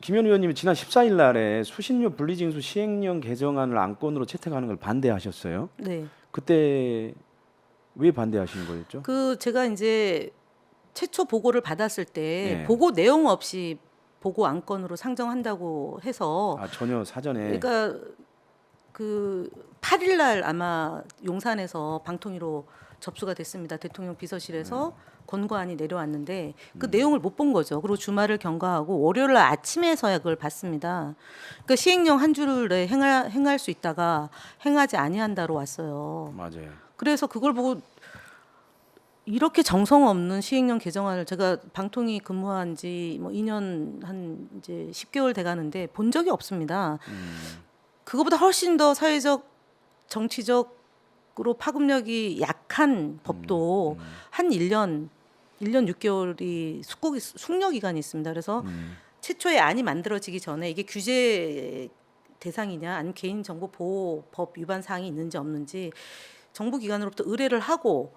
김현 의원님이 지난 14일 날에 수신료 분리징수 시행령 개정안을 안건으로 채택하는 걸 반대하셨어요. 네. 그때 왜 반대하신 거였죠? 그 제가 이제 최초 보고를 받았을 때 네. 보고 내용 없이 보고 안건으로 상정한다고 해서 아 전혀 사전에. 그러니까 그 8일 날 아마 용산에서 방통위로 접수가 됐습니다. 대통령 비서실에서 권고안이 내려왔는데 그 내용을 못 본 거죠. 그리고 주말을 경과하고 월요일 날 아침에서야 그걸 봤습니다. 그러니까 시행령 한 줄에 행할 수 있다가 행하지 아니한다로 왔어요. 맞아요. 그래서 그걸 보고 이렇게 정성 없는 시행령 개정안을 제가 방통위 근무한 지 뭐 2년 한 이제 10개월 돼 가는데 본 적이 없습니다. 그거보다 훨씬 더 사회적 정치적으로 파급력이 약한 법도 한 1년 6개월이 숙려 기간이 있습니다. 그래서 최초의 안이 만들어지기 전에 이게 규제 대상이냐 아니면 개인정보보호법 위반 사항이 있는지 없는지 정부 기관으로부터 의뢰를 하고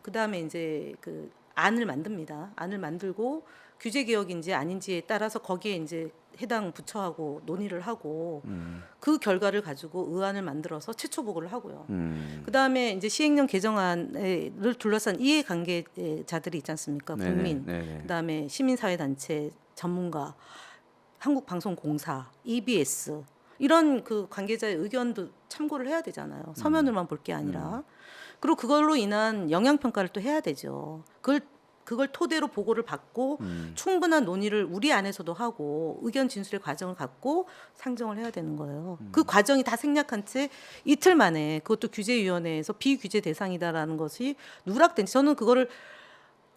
그다음에 이제 그 안을 만듭니다. 안을 만들고 규제 개혁인지 아닌지에 따라서 거기에 이제 해당 부처하고 논의를 하고 그 결과를 가지고 의안을 만들어서 최초 보고를 하고요. 그다음에 이제 시행령 개정안을 둘러싼 이해관계자들이 있지 않습니까? 네네, 국민, 네네. 그다음에 시민사회단체, 전문가, 한국방송공사, EBS 이런 그 관계자의 의견도 참고를 해야 되잖아요. 서면으로만 볼 게 아니라. 그리고 그걸로 인한 영향 평가를 또 해야 되죠. 그걸 토대로 보고를 받고 충분한 논의를 우리 안에서도 하고 의견 진술의 과정을 갖고 상정을 해야 되는 거예요. 그 과정이 다 생략한 채 이틀 만에 그것도 규제위원회에서 비규제 대상이다라는 것이 누락된. 저는 그거를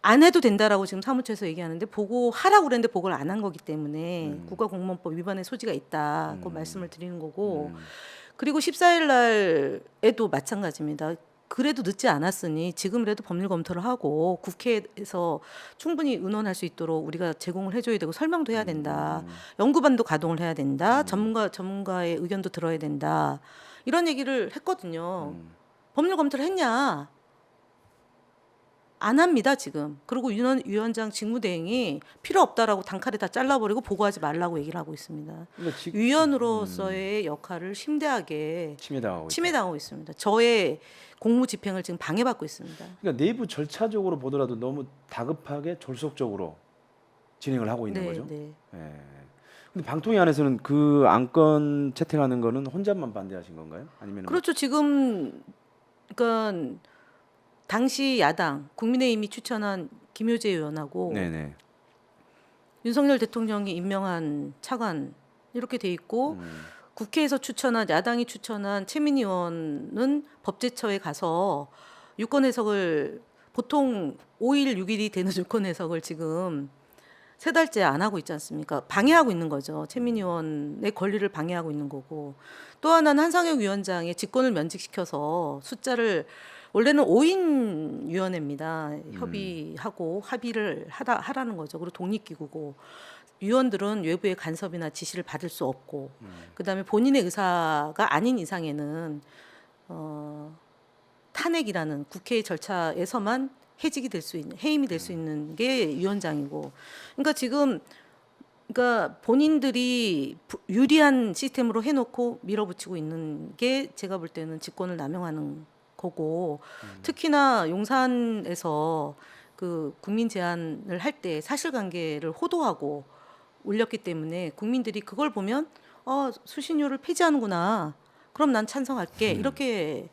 안 해도 된다라고 지금 사무처에서 얘기하는데 보고하라고 그랬는데 보고를 안 한 거기 때문에 국가공무원법 위반의 소지가 있다고 말씀을 드리는 거고 그리고 14일 날에도 마찬가지입니다. 그래도 늦지 않았으니 지금이라도 법률 검토를 하고 국회에서 충분히 의논할 수 있도록 우리가 제공을 해줘야 되고 설명도 해야 된다. 연구반도 가동을 해야 된다. 전문가의 의견도 들어야 된다. 이런 얘기를 했거든요. 법률 검토를 했냐? 안 합니다 지금. 그리고 위원장 직무대행이 필요 없다라고 단칼에 다 잘라버리고 보고하지 말라고 얘기를 하고 있습니다. 그러니까 위원으로서의 역할을 심대하게 침해당하고 있다. 침해당하고 있습니다. 저의 공무집행을 지금 방해받고 있습니다. 그러니까 내부 절차적으로 보더라도 너무 다급하게 졸속적으로 진행을 하고 있는 네, 거죠. 네. 예. 근데 방통위 안에서는 그 안건 채택하는 거는 혼자만 반대하신 건가요? 아니면 그렇죠. 지금 그러니까 당시 야당 국민의힘이 추천한 김효재 의원하고 네네. 윤석열 대통령이 임명한 차관 이렇게 돼 있고 국회에서 추천한 야당이 추천한 최민희 의원은 법제처에 가서 유권 해석을 보통 5일 6일이 되는 유권 해석을 지금 3달째 안 하고 있지 않습니까? 방해하고 있는 거죠. 최민희 의원의 권리를 방해하고 있는 거고 또 하나는 한상혁 위원장의 직권을 면직시켜서 숫자를 원래는 5인 위원회입니다. 협의하고 합의를 하라는 거죠. 그리고 독립기구고 위원들은 외부의 간섭이나 지시를 받을 수 없고 그다음에 본인의 의사가 아닌 이상에는 탄핵이라는 국회의 절차에서만 해직이 될 수 있는 해임이 될 수 있는 게 위원장이고 그러니까 지금 그러니까 본인들이 유리한 시스템으로 해놓고 밀어붙이고 있는 게 제가 볼 때는 직권을 남용하는 거고 특히나 용산에서 그 국민 제안을 할 때 사실관계를 호도하고 올렸기 때문에 국민들이 그걸 보면 수신료를 폐지하는구나. 그럼 난 찬성할게. 이렇게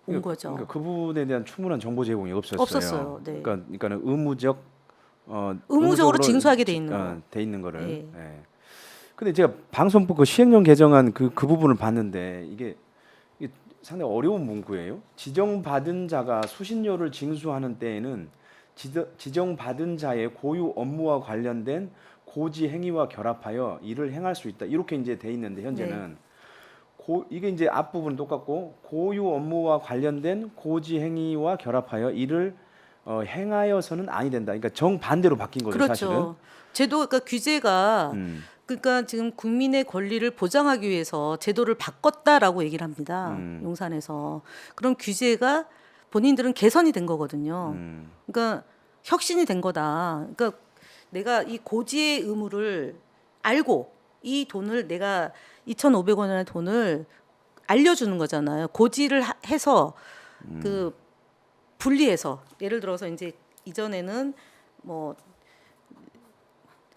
온 거죠. 그러니까 그 부분에 대한 충분한 정보 제공이 없었어요. 없었어요. 네. 그러니까는 의무적으로 징수하게 돼 있는 거. 돼 있는 거를. 네. 예. 근데 제가 방송법 그 시행령 개정안 그 부분을 봤는데 이게 상당히 어려운 문구예요. 지정받은 자가 수신료를 징수하는 때에는 지정받은 자의 고유 업무와 관련된 고지 행위와 결합하여 이를 행할 수 있다. 이렇게 이제 돼 있는데 현재는 이게 이제 앞부분 똑같고 고유 업무와 관련된 고지 행위와 결합하여 이를 행하여서는 아니 된다. 그러니까 정반대로 바뀐 거죠, 그렇죠. 사실은. 제도 그러니까 규제가 그러니까 지금 국민의 권리를 보장하기 위해서 제도를 바꿨다라고 얘기를 합니다. 용산에서. 그런 규제가 본인들은 개선이 된 거거든요. 그러니까 혁신이 된 거다. 그러니까 내가 이 고지의 의무를 알고 이 돈을 내가 2,500원이라는 돈을 알려주는 거잖아요. 고지를 해서 그 분리해서 예를 들어서 이제 이전에는 뭐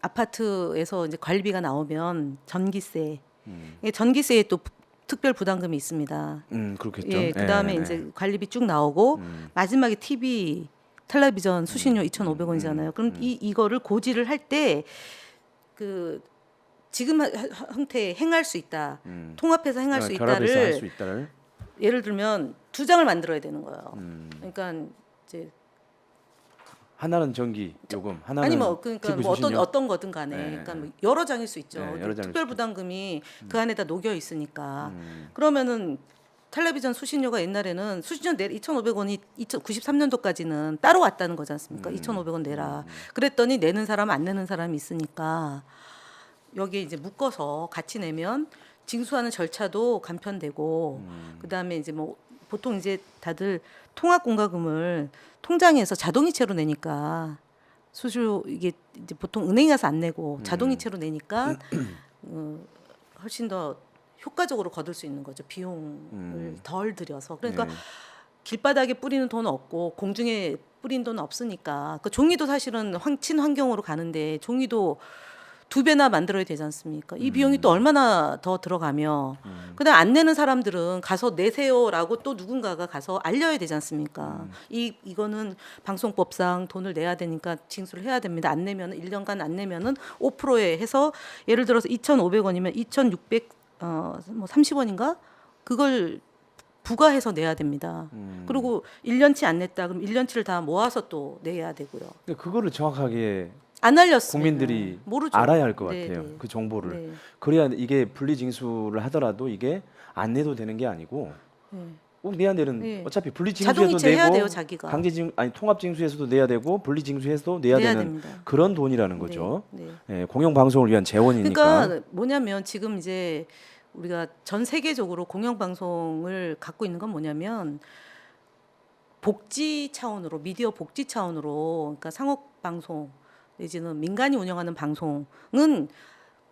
아파트에서 이제 관리비가 나오면 전기세, 전기세에 또 특별 부담금이 있습니다. 그렇겠죠. 예, 그다음에 이제 관리비 쭉 나오고 마지막에 TV 텔레비전 수신료 2,500원이잖아요. 그럼 이거를 고지를 할 때 그 지금 형태 행할 수 있다. 통합해서 행할 수 결합해서 할 있다를 수 있다를. 예를 들면 2장을 만들어야 되는 거예요. 그러니까 이제 하나는 전기 요금, 하나는 아니 뭐 그러니까 TV 뭐 수신료. 어떤 거든 간에 네, 그러니까 뭐 여러 장일 수 있죠. 네, 여러 장일 특별 수 부담금이 그 안에다 녹여 있으니까 그러면은 텔레비전 수신료가 옛날에는 수신료 2,500원이 93년도까지는 따로 왔다는 거지 않습니까? 2,500원 내라. 그랬더니 내는 사람 안 내는 사람이 있으니까 여기에 이제 묶어서 같이 내면 징수하는 절차도 간편되고 그다음에 이제 뭐 보통 이제 다들 통합공과금을 통장에서 자동이체로 내니까 수수료 이게 이제 보통 은행에 가서 안 내고 자동이체로 내니까 훨씬 더 효과적으로 거둘 수 있는 거죠. 비용을 덜 들여서. 그러니까 네. 길바닥에 뿌리는 돈 없고 공중에 뿌린 돈 없으니까 그 종이도 사실은 친환경으로 가는데 종이도 2배나 만들어야 되지 않습니까? 이 비용이 또 얼마나 더 들어가며 그다음 안 내는 사람들은 가서 내세요라고 또 누군가가 가서 알려야 되지 않습니까? 이거는 방송법상 돈을 내야 되니까 징수를 해야 됩니다. 안 내면 1년간 안 내면은 5%에 해서 예를 들어서 2,500원이면 2,600 뭐 30원인가? 그걸 부과해서 내야 됩니다. 그리고 1년치 안 냈다 그럼 1년치를 다 모아서 또 내야 되고요. 근데 그거를 정확하게 안 알렸습니다. 국민들이 모르죠. 알아야 할 것 네, 같아요. 네. 그 정보를. 네. 그래야 이게 분리징수를 하더라도 이게 안 내도 되는 게 아니고 네. 꼭 내야 되는. 네. 어차피 분리징수에도 자동이체 해야 내고 돼요, 자기가. 강제징 아니 통합징수에서도 내야 되고 분리징수에서도 내야 내야 되는 됩니다. 그런 돈이라는 거죠. 네, 네. 예, 공영방송을 위한 재원이니까. 그러니까 뭐냐면 지금 이제 우리가 전 세계적으로 공영방송을 갖고 있는 건 뭐냐면 복지 차원으로 미디어 복지 차원으로 그러니까 상업방송 내지는 민간이 운영하는 방송은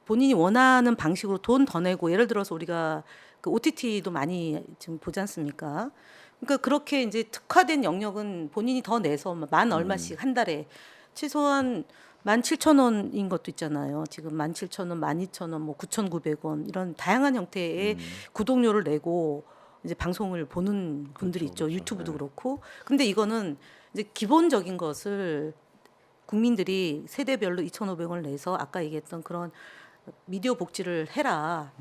본인이 원하는 방식으로 돈 더 내고 예를 들어서 우리가 그 OTT도 많이 지금 보지 않습니까? 그러니까 그렇게 이제 특화된 영역은 본인이 더 내서 만 얼마씩 한 달에 최소한 17,000원인 것도 있잖아요. 지금 17,000원, 12,000원, 뭐 9,900원 이런 다양한 형태의 구독료를 내고 이제 방송을 보는 분들이 있죠. 유튜브도 그렇고. 근데 이거는 이제 기본적인 것을 국민들이 세대별로 2,500원을 내서 아까 얘기했던 그런 미디어 복지를 해라.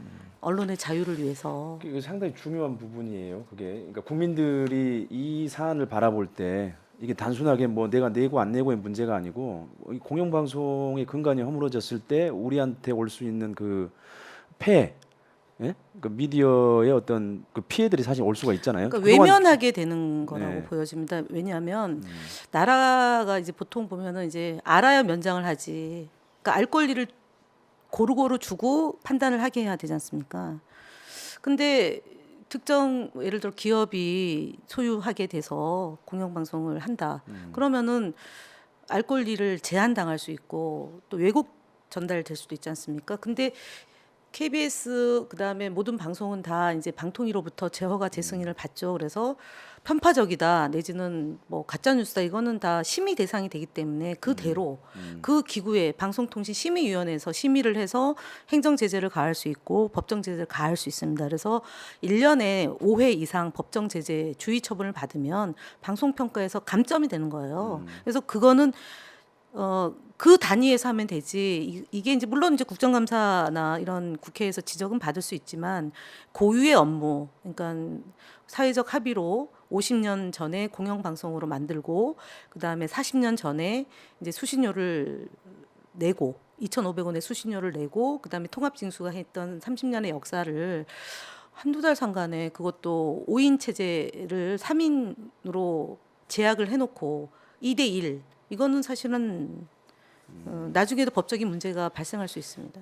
언론의 자유를 위해서. 이게 상당히 중요한 부분이에요. 그게 그러니까 국민들이 이 사안을 바라볼 때 이게 단순하게 뭐 내가 내고 안 내고의 문제가 아니고 이 공영방송의 근간이 허물어졌을 때 우리한테 올 수 있는 그 폐해, 예? 그 미디어의 어떤 그 피해들이 사실 올 수가 있잖아요. 그러니까 그동안- 외면하게 되는 거라고 네. 보여집니다. 왜냐하면 나라가 이제 보통 보면은 이제 알아야 면장을 하지. 그러니까 알 권리를 고루고루 주고 판단을 하게 해야 되지 않습니까? 근데 특정 예를 들어 기업이 소유하게 돼서 공영방송을 한다. 그러면은 알 권리를 제한당할 수 있고 또 왜곡 전달될 수도 있지 않습니까? 근데 KBS 그다음에 모든 방송은 다 이제 방통위로부터 제허가 재승인을 받죠. 그래서 편파적이다 내지는 뭐 가짜 뉴스다 이거는 다 심의 대상이 되기 때문에 그대로 그 기구에 방송통신심의위원회에서 심의를 해서 행정 제재를 가할 수 있고 법정 제재를 가할 수 있습니다. 그래서 1년에 5회 이상 법정 제재 주의 처분을 받으면 방송 평가에서 감점이 되는 거예요. 그래서 그거는 그 단위에서 하면 되지. 이게 이제 물론 이제 국정감사나 이런 국회에서 지적은 받을 수 있지만 고유의 업무, 그러니까 사회적 합의로 50년 전에 공영방송으로 만들고 그 다음에 40년 전에 이제 수신료를 내고 2,500원의 수신료를 내고 그 다음에 통합징수가 했던 30년의 역사를 한두 달 상간에 그것도 5인 체제를 3인으로 제약을 해놓고 2대1 이거는 사실은 나중에도 법적인 문제가 발생할 수 있습니다.